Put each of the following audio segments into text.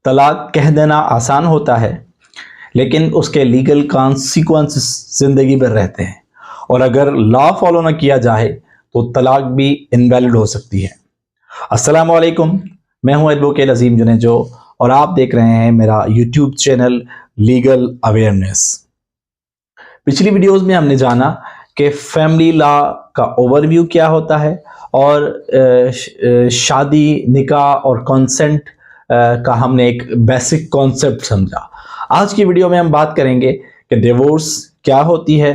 तलाक कह देना आसान होता है, लेकिन उसके लीगल कॉन्सिक्वेंसेस ज़िंदगी भर रहते हैं और अगर लॉ फॉलो ना किया जाए तो तलाक भी इनवैलिड हो सकती है। अस्सलामु अलैकुम, मैं हूं एडवोकेट अजीम जुनेजो और आप देख रहे हैं मेरा यूट्यूब चैनल लीगल अवेयरनेस। पिछली वीडियोस में हमने जाना कि फैमिली लॉ का ओवरव्यू क्या होता है और शादी, निकाह और कंसेंट का हमने एक बेसिक कॉन्सेप्ट समझा। आज की वीडियो में हम बात करेंगे कि डिवोर्स क्या होती है,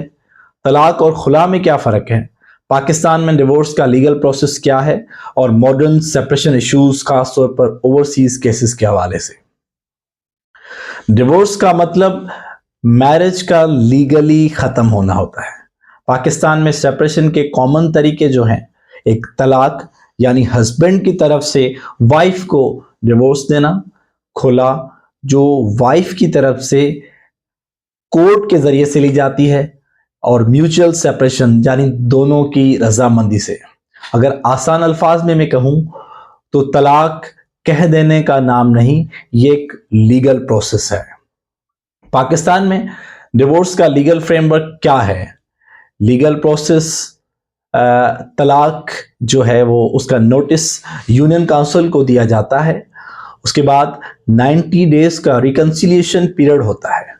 तलाक और खुला में क्या फ़र्क है, पाकिस्तान में डिवोर्स का लीगल प्रोसेस क्या है और मॉडर्न सेपरेशन इश्यूज खासतौर पर ओवरसीज केसेस के हवाले से। डिवोर्स का मतलब मैरिज का लीगली ख़त्म होना होता है। पाकिस्तान में सेपरेशन के कॉमन तरीके जो हैं, एक तलाक यानी हस्बैंड की तरफ से वाइफ को डिवोर्स देना, खुला जो वाइफ की तरफ से कोर्ट के ज़रिए से ली जाती है, और म्यूचुअल सेपरेशन यानी दोनों की रजामंदी से। अगर आसान अल्फाज में मैं कहूँ तो तलाक कह देने का नाम नहीं, ये एक लीगल प्रोसेस है। पाकिस्तान में डिवोर्स का लीगल फ्रेमवर्क क्या है? लीगल प्रोसेस, तलाक जो है वो उसका नोटिस यूनियन काउंसिल को दिया जाता है। उसके बाद 90 डेज का रिकंसिलिएशन पीरियड होता है।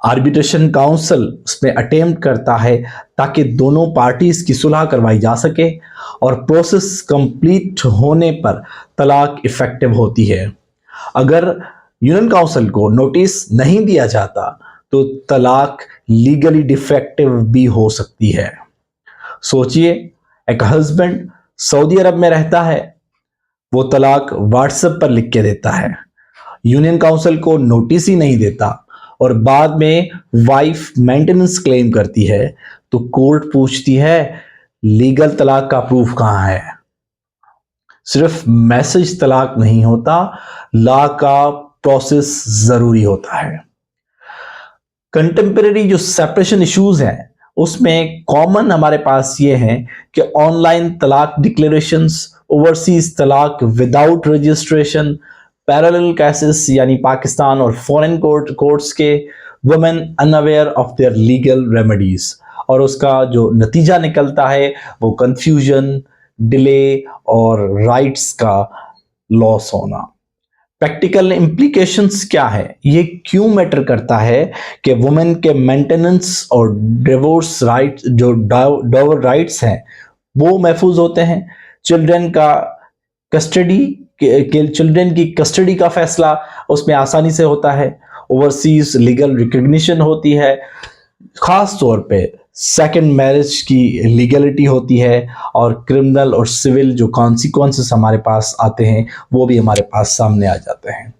आर्बिट्रेशन काउंसिल उसमें अटेम्प्ट करता है ताकि दोनों पार्टीज की सुलह करवाई जा सके और प्रोसेस कंप्लीट होने पर तलाक इफेक्टिव होती है। अगर यूनियन काउंसिल को नोटिस नहीं दिया जाता तो तलाक लीगली डिफेक्टिव भी हो सकती है। सोचिए, एक हस्बैंड सऊदी अरब में रहता है, वो तलाक व्हाट्सएप पर लिख के देता है, यूनियन काउंसिल को नोटिस ही नहीं देता और बाद में वाइफ मेंटेनेंस क्लेम करती है तो कोर्ट पूछती है लीगल तलाक का प्रूफ कहां है। सिर्फ मैसेज तलाक नहीं होता, लॉ का प्रोसेस जरूरी होता है। कंटेम्परेरी जो सेपरेशन इश्यूज हैं उसमें कॉमन हमारे पास ये हैं कि ऑनलाइन तलाक डिक्लेरेशंस, ओवरसीज तलाक विदाउट रजिस्ट्रेशन, पैरेलल केसेस यानी पाकिस्तान और फॉरेन कोर्ट्स के, women unaware of their legal remedies, और उसका जो नतीजा निकलता है वो कंफ्यूजन, डिले और राइट्स का लॉस होना। प्रैक्टिकल इम्प्लीकेशंस क्या है, ये क्यों मैटर करता है कि वुमेन के मेंटेनेंस और डिवोर्स राइट, जो डॉवर राइट्स हैं वो महफूज होते हैं। चिल्ड्रन का कस्टडी चिल्ड्रन की कस्टडी का फैसला उसमें आसानी से होता है। ओवरसीज लीगल रिकग्निशन होती है, खास तौर पे सेकंड मैरिज की लीगलिटी होती है, और क्रिमिनल और सिविल जो कॉन्सिक्वेंसेस हमारे पास आते हैं वो भी हमारे पास सामने आ जाते हैं।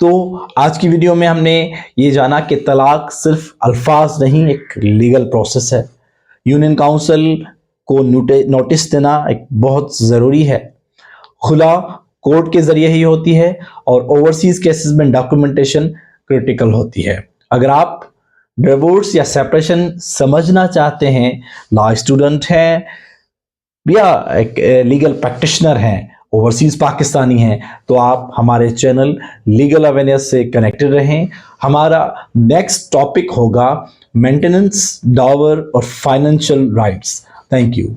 तो आज की वीडियो में हमने ये जाना कि तलाक सिर्फ अल्फाज नहीं, एक लीगल प्रोसेस है। यूनियन काउंसिल को नोटिस देना एक बहुत ज़रूरी है। खुला कोर्ट के ज़रिए ही होती है और ओवरसीज केसेस में डॉक्यूमेंटेशन क्रिटिकल होती है। अगर आप डिवोर्स या सेपरेशन समझना चाहते हैं, लॉ स्टूडेंट हैं या एक लीगल प्रैक्टिशनर हैं, ओवरसीज पाकिस्तानी हैं, तो आप हमारे चैनल लीगल अवेयरनेस से कनेक्टेड रहें। हमारा नेक्स्ट टॉपिक होगा मेंटेनेंस, डॉवर और फाइनेंशियल राइट्स। Thank you.